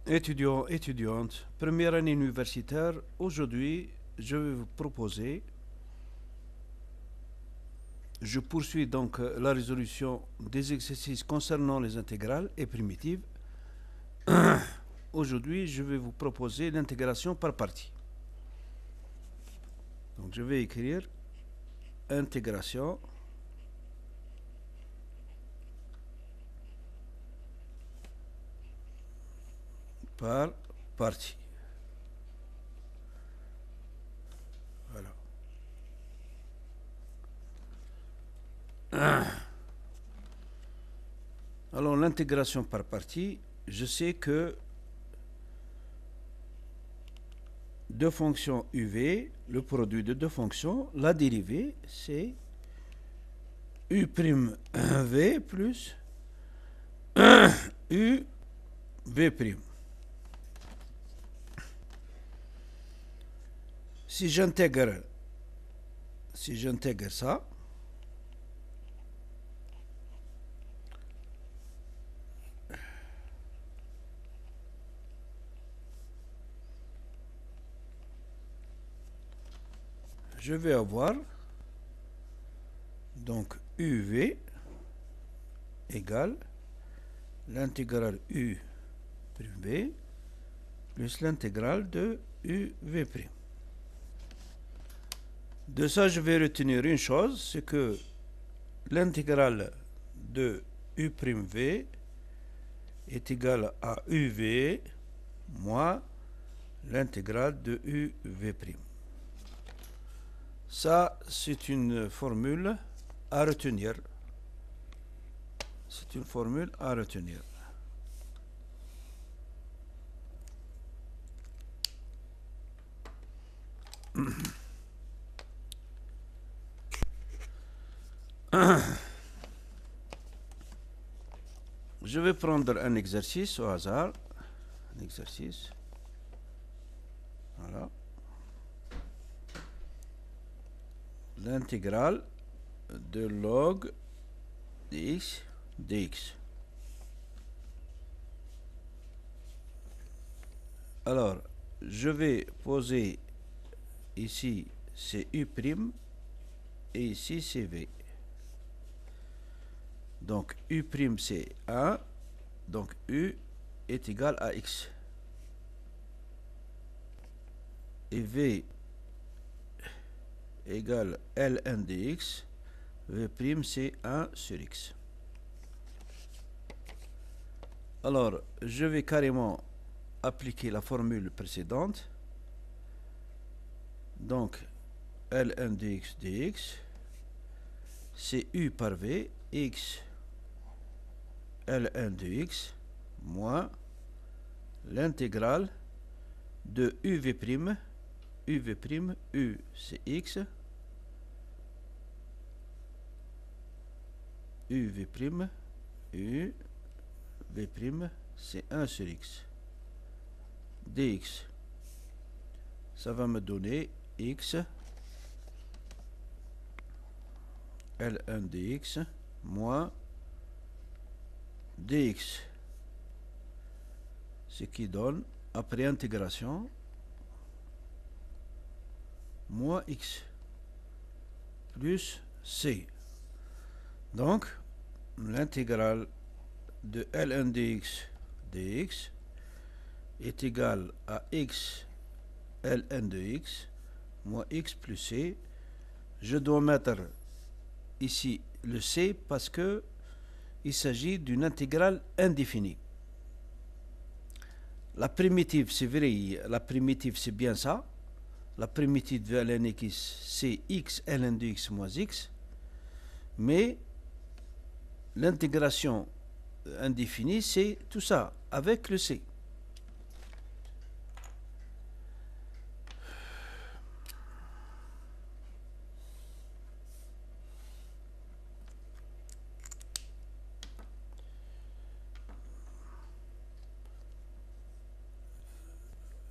Étudiants, étudiantes, première année universitaire, aujourd'hui, je vais vous proposer, je poursuis donc la résolution des exercices concernant les intégrales et primitives. Aujourd'hui, je vais vous proposer l'intégration par partie. Donc, je vais écrire intégration par partie. Voilà. Alors, l'intégration par partie, je sais que deux fonctions UV, le produit de deux fonctions, la dérivée, c'est U'V plus UV'. Si j'intègre ça, je vais avoir donc UV égale l'intégrale U'V plus l'intégrale de UV'. De ça, je vais retenir une chose, c'est que l'intégrale de U'V est égale à UV moins l'intégrale de UV'. Ça, c'est une formule à retenir. C'est une formule à retenir. Je vais prendre un exercice au hasard. Un exercice. Voilà. L'intégrale de log dx dx. Alors, je vais poser ici c'est U' et ici c'est V. Donc U' c'est 1, donc U est égal à X. Et V égale ln dx, V' c'est 1 sur X. Alors, je vais carrément appliquer la formule précédente. Donc, ln dx, c'est U par V, X ln de X, moins l'intégrale de UV', U c'est X, UV', UV' c'est 1 sur X, dx. Ça va me donner X ln dx moins dx, ce qui donne, après intégration, moins x plus c. Donc, l'intégrale de ln dx dx est égale à x ln de x moins x plus c. Je dois mettre ici le c parce que il s'agit d'une intégrale indéfinie. La primitive, c'est vrai, la primitive, c'est bien ça. La primitive de ln x, c'est x ln de x moins x. Mais l'intégration indéfinie, c'est tout ça, avec le c.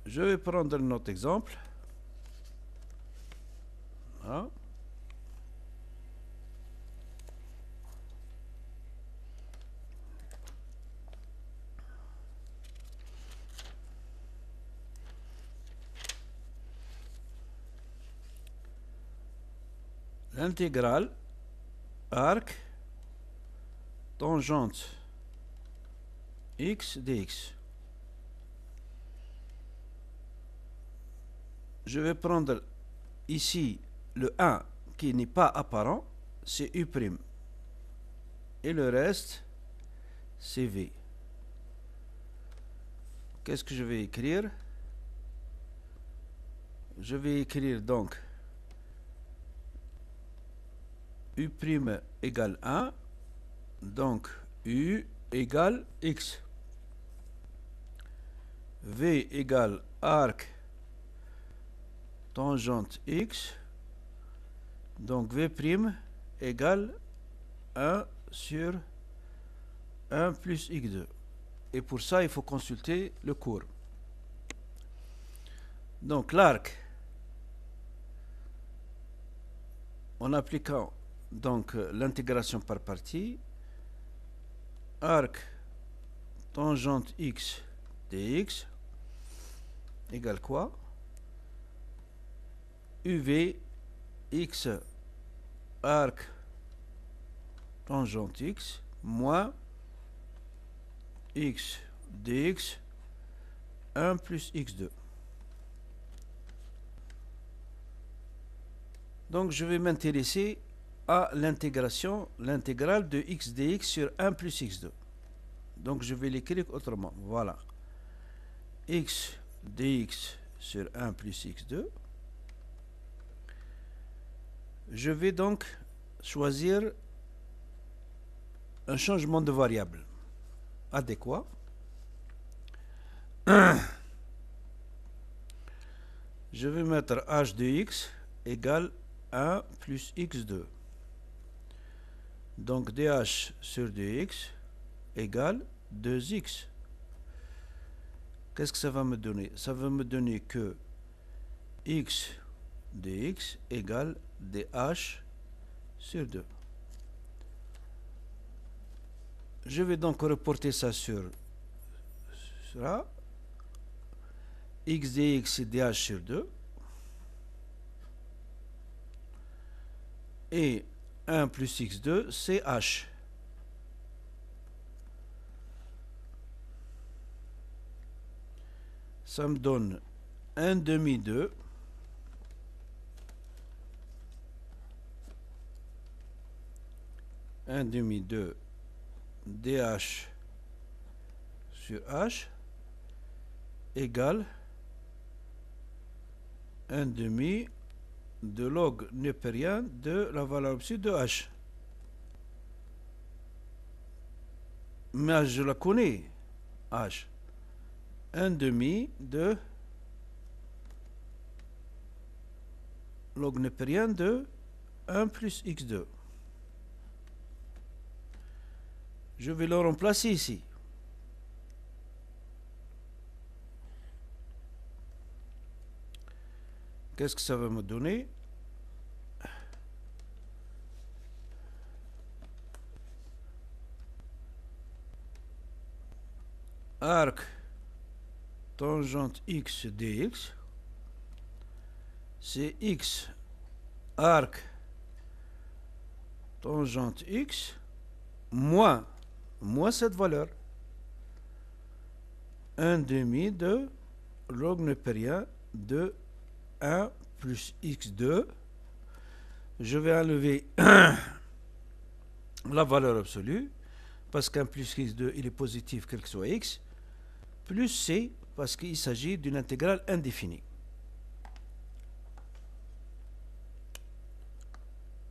Je vais prendre un autre exemple. Voilà. Intégrale arc tangente x dx. Je vais prendre ici le 1 qui n'est pas apparent, c'est U'. Et le reste, c'est V. Qu'est-ce que je vais écrire? Je vais écrire donc U' égale 1, donc U égale X. V égale arc tangente X, donc V' égale 1 sur 1 plus X2. Et pour ça, il faut consulter le cours. Donc l'arc, en appliquant donc l'intégration par partie, arc tangente x dx égale quoi? UV x arc tangente x moins x dx 1 plus x2. Donc je vais m'intéresser à l'intégration, l'intégrale de x dx sur 1 plus x2. Donc je vais l'écrire autrement. Voilà. X dx sur 1 plus x2. Je vais donc choisir un changement de variable adéquat. Je vais mettre h de x égale 1 plus x2. Donc dh sur dx égale 2x. Qu'est-ce que ça va me donner? Ça va me donner que x dx égale dh sur 2. Je vais donc reporter ça sur ça. X dx c'est dh sur 2. Et 1 plus x2 c'est h. Ça me donne 1 demi 2 1 demi 2 dh sur h égale 1 demi de log népérien de la valeur absolue de h. Mais je la connais, h. 1 demi de log népérien de 1 plus x2. Je vais le remplacer ici. Qu'est-ce que ça va me donner? Arc tangente x dx, c'est x arc tangente x moins cette valeur. 1 demi de log népérien de 1 plus x2. Je vais enlever la valeur absolue parce qu'un plus x2 il est positif quel que soit x, plus c parce qu'il s'agit d'une intégrale indéfinie.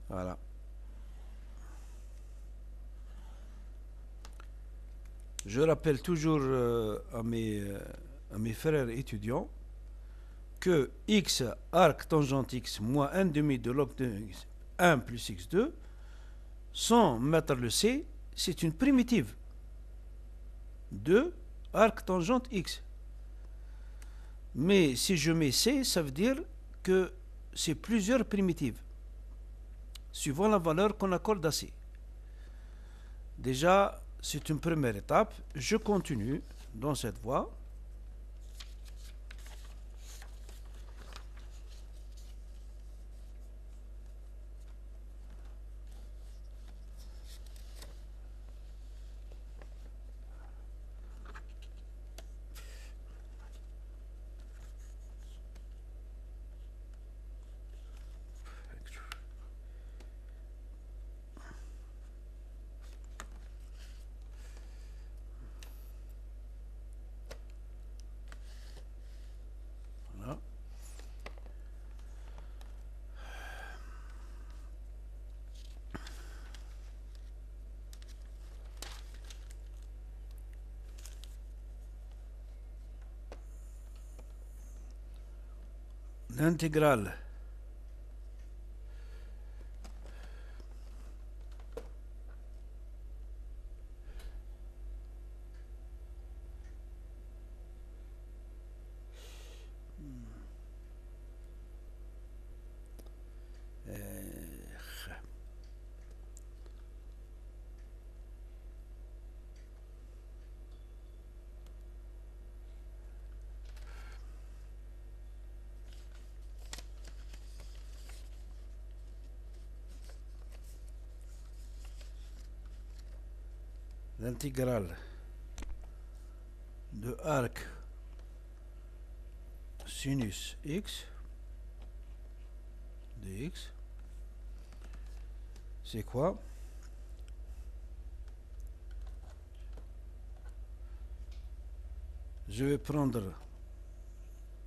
Voilà. Je rappelle toujours à mes frères étudiants que x arc tangente x moins 1 demi de log de x 1 plus x2 sans mettre le c, c'est une primitive de arc tangente x. Mais si je mets c, ça veut dire que c'est plusieurs primitives suivant la valeur qu'on accorde à c. Déjà, c'est une première étape. Je continue dans cette voie. l'intégrale l'intégrale de arc sinus x dx, c'est quoi? Je vais prendre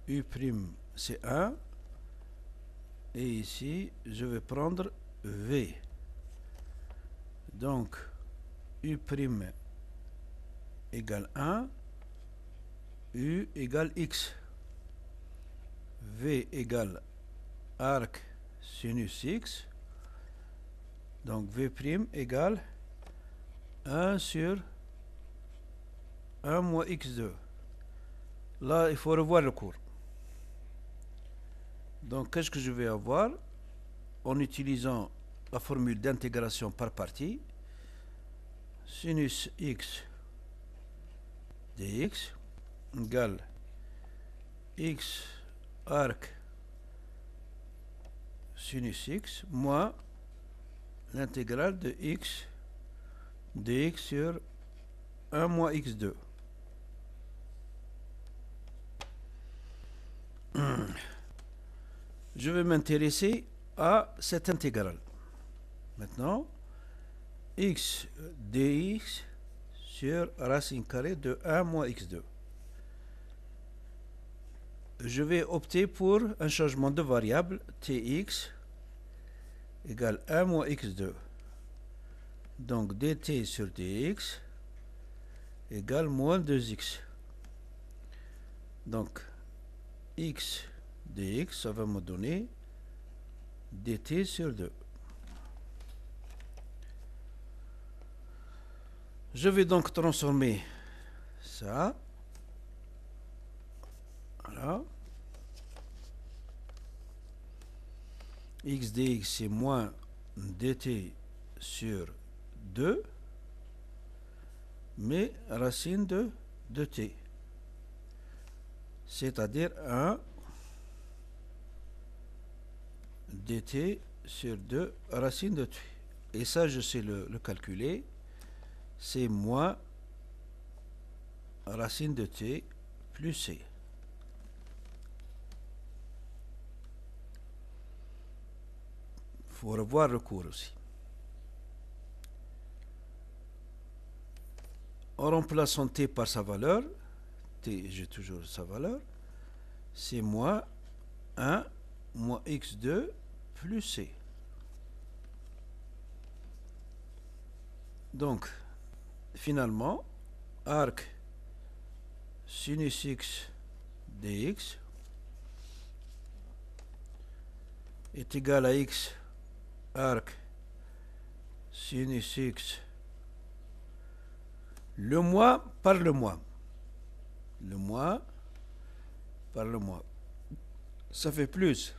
u', c'est 1, et ici je vais prendre v. Donc u' égale 1, u égale x, v égale arc sinus x, donc v' égale 1 sur 1 moins x2. Là, il faut revoir le cours. Donc, qu'est-ce que je vais avoir en utilisant la formule d'intégration par partie? Sinus x dx égale x arc sinus x moins l'intégrale de x dx sur 1 moins x2. Je vais m'intéresser à cette intégrale. Maintenant, x dx sur racine carrée de 1 moins x2. Je vais opter pour un changement de variable tx égale 1 moins x2. Donc dt sur dx égale moins 2x. Donc x dx, ça va me donner dt sur 2. Je vais donc transformer ça. Voilà. X dx c'est moins dt sur 2, mais racine de 2t. C'est-à-dire 1 dt sur 2 racine de t. Et ça, je sais le calculer. C'est moins racine de t plus c. Il faut revoir le cours aussi. En remplaçant t par sa valeur, t, j'ai toujours sa valeur, c'est moins 1 moins x2 plus c. Donc, finalement, arc sinus x dx est égal à x arc sinus x le mois par le mois. Le mois par le mois. Ça fait plus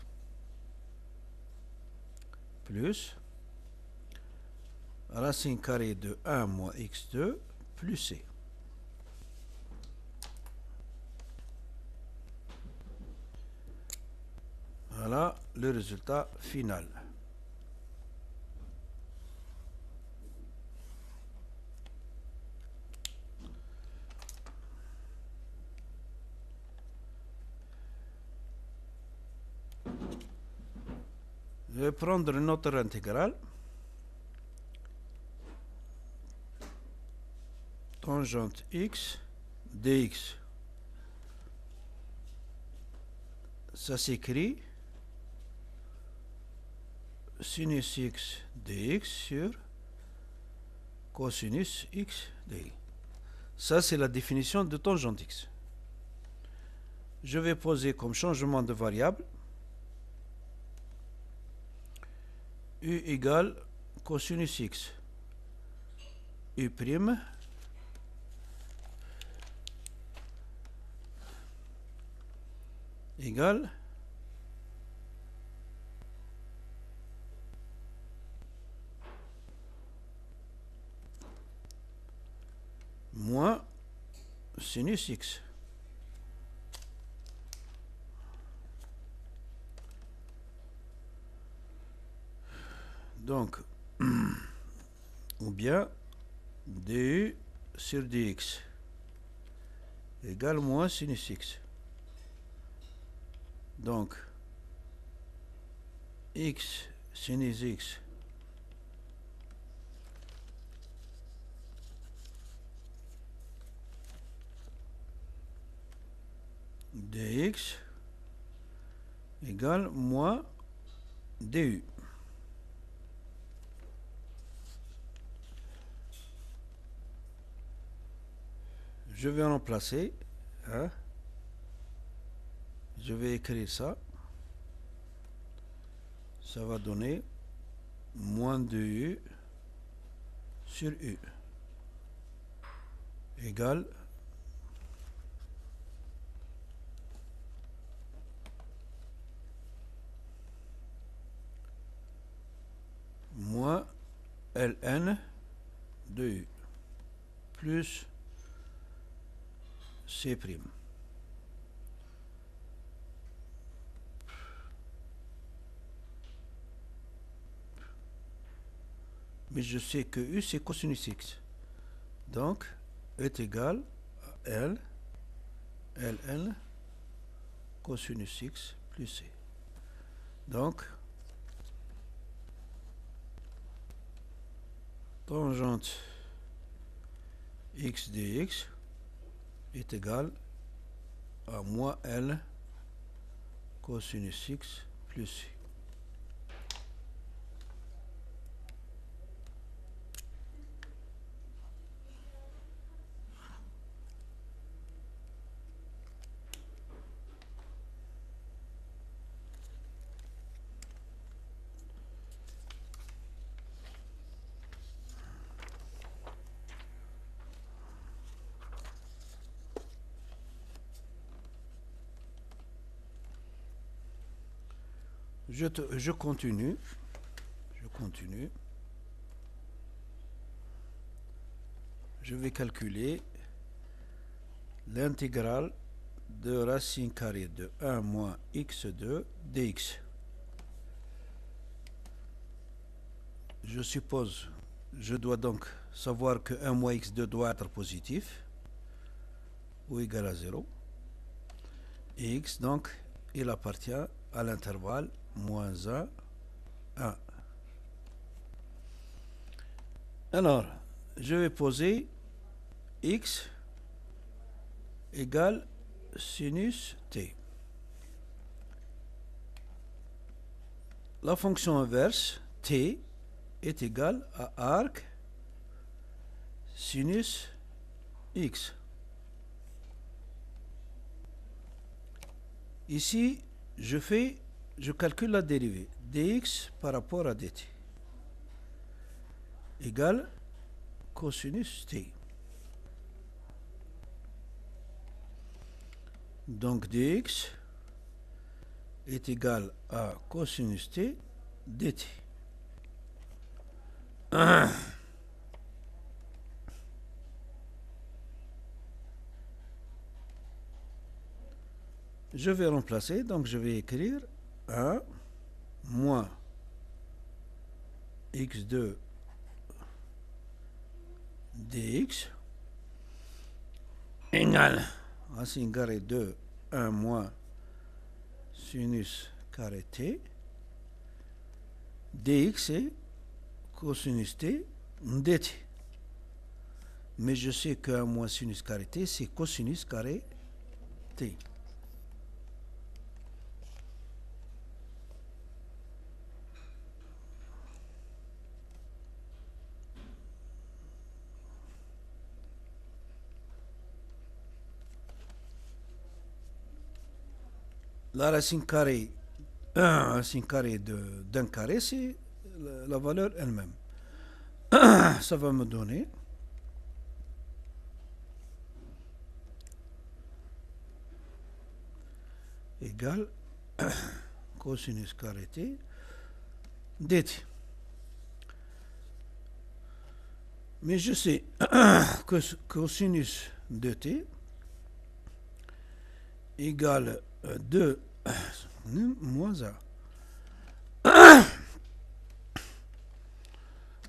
racine carrée de 1 moins x2 plus c. Voilà le résultat final. Je vais prendre une autre intégrale. Tangente x dx. Ça s'écrit sinus x dx sur cosinus x dx. Ça, c'est la définition de tangente x. Je vais poser comme changement de variable U égale cosinus x. U prime égale moins sinus x. Donc, ou bien du sur dx égale moins sinus x. Donc, x sinus x dx égale moins du. Je vais remplacer, hein? Je vais écrire ça. Ça va donner moins 2u sur u égale moins ln de u plus c'. Mais je sais que u c'est cosinus x. Donc, est égal à L, ln cosinus x plus c. Donc, tangente x dx est égal à moins L cosinus x plus c. Je continue. Je vais calculer l'intégrale de racine carrée de 1 moins x2 dx. Je suppose, je dois donc savoir que 1 moins x2 doit être positif ou égal à 0. Et x, donc, il appartient à l'intervalle moins 1, 1. Alors, je vais poser x égale sinus t. La fonction inverse, t, est égale à arc sinus x. Ici, je calcule la dérivée dx par rapport à dt égale cosinus t. Donc dx est égal à cosinus t dt. Je vais remplacer, donc je vais écrire 1 moins x2 dx égale racine carrée de 1 moins sinus carré t. Dx est cosinus t dt. Mais je sais que 1 moins sinus carré t, c'est cosinus carré t. La racine carrée, 1 racine carrée d'un carré, c'est la valeur elle-même. Ça va me donner égal cosinus carré t dt. Mais je sais que cosinus de t égale 2 moins a.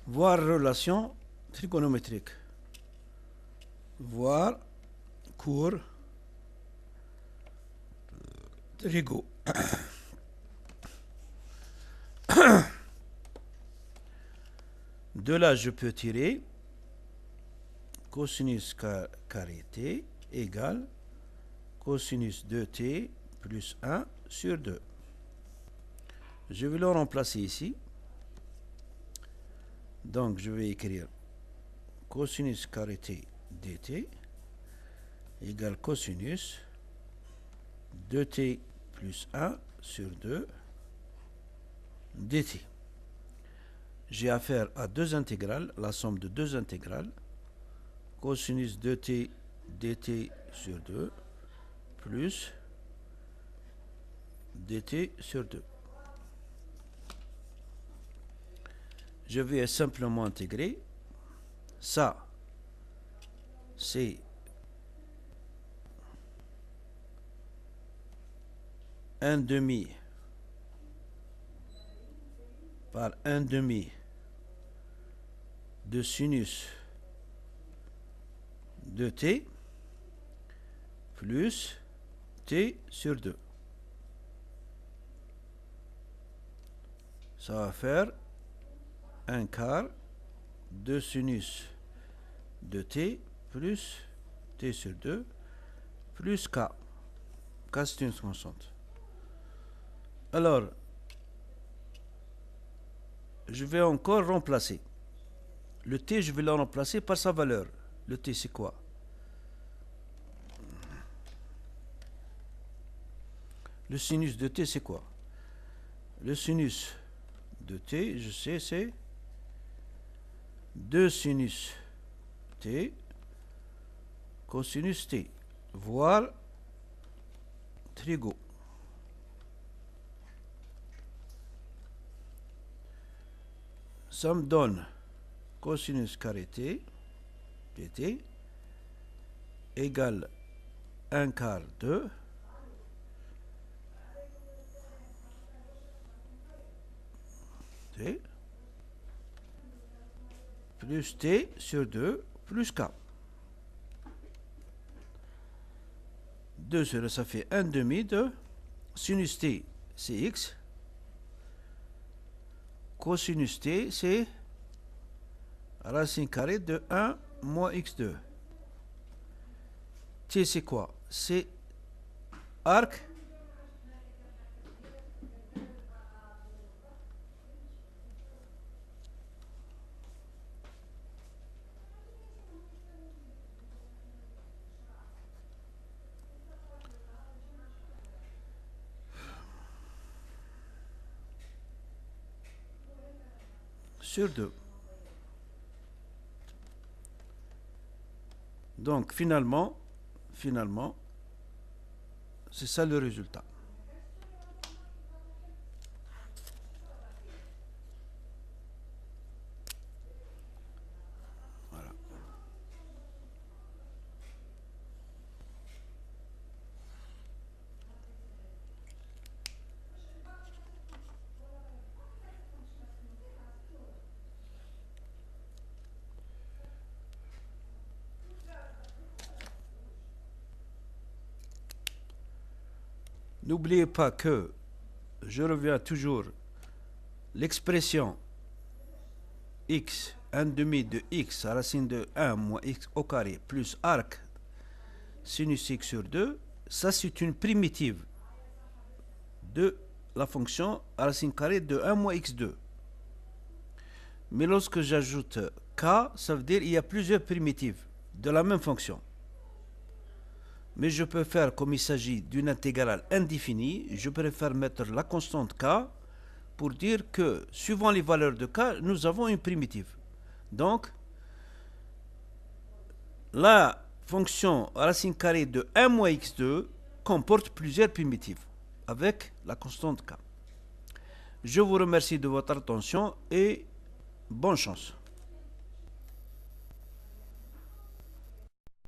Voir relation trigonométrique. Voir cours trigo. De là, je peux tirer cosinus carré t égale cosinus de t plus 1 sur 2. Je vais le remplacer ici. Donc, je vais écrire cosinus carré t dt égale cosinus de t plus 1 sur 2 dt. J'ai affaire à deux intégrales, la somme de deux intégrales, cosinus de t dt sur 2 plus dt sur 2. Je vais simplement intégrer ça, c'est un demi par un demi de sinus de t plus t sur 2. Ça va faire un quart de sinus de t plus t sur 2 plus k. K, c'est une constante. Alors, je vais encore remplacer. Le t, je vais le remplacer par sa valeur. Le t, c'est quoi? Le sinus de t, c'est quoi? Le sinus de t, je sais, c'est 2 sinus t cosinus t, voire trigo. Ça me donne cosinus carré t dt égale 1 quart de t plus t sur 2 plus k. 2 sur ça fait 1 demi de sinus t, c'est x. Cosinus t, c'est racine carrée de 1 moins x2. T, c'est quoi? C'est arc sur 2. Donc finalement, c'est ça le résultat. Voilà. N'oubliez pas que je reviens toujours l'expression x 1 demi de x racine de 1 moins x au carré plus arc sinus x sur 2, ça c'est une primitive de la fonction racine carrée de 1 moins x2. Mais lorsque j'ajoute k, ça veut dire qu'il y a plusieurs primitives de la même fonction. Mais je peux faire, comme il s'agit d'une intégrale indéfinie, je préfère mettre la constante k pour dire que, suivant les valeurs de k, nous avons une primitive. Donc, la fonction racine carrée de 1 moins x2 comporte plusieurs primitives avec la constante k. Je vous remercie de votre attention et bonne chance.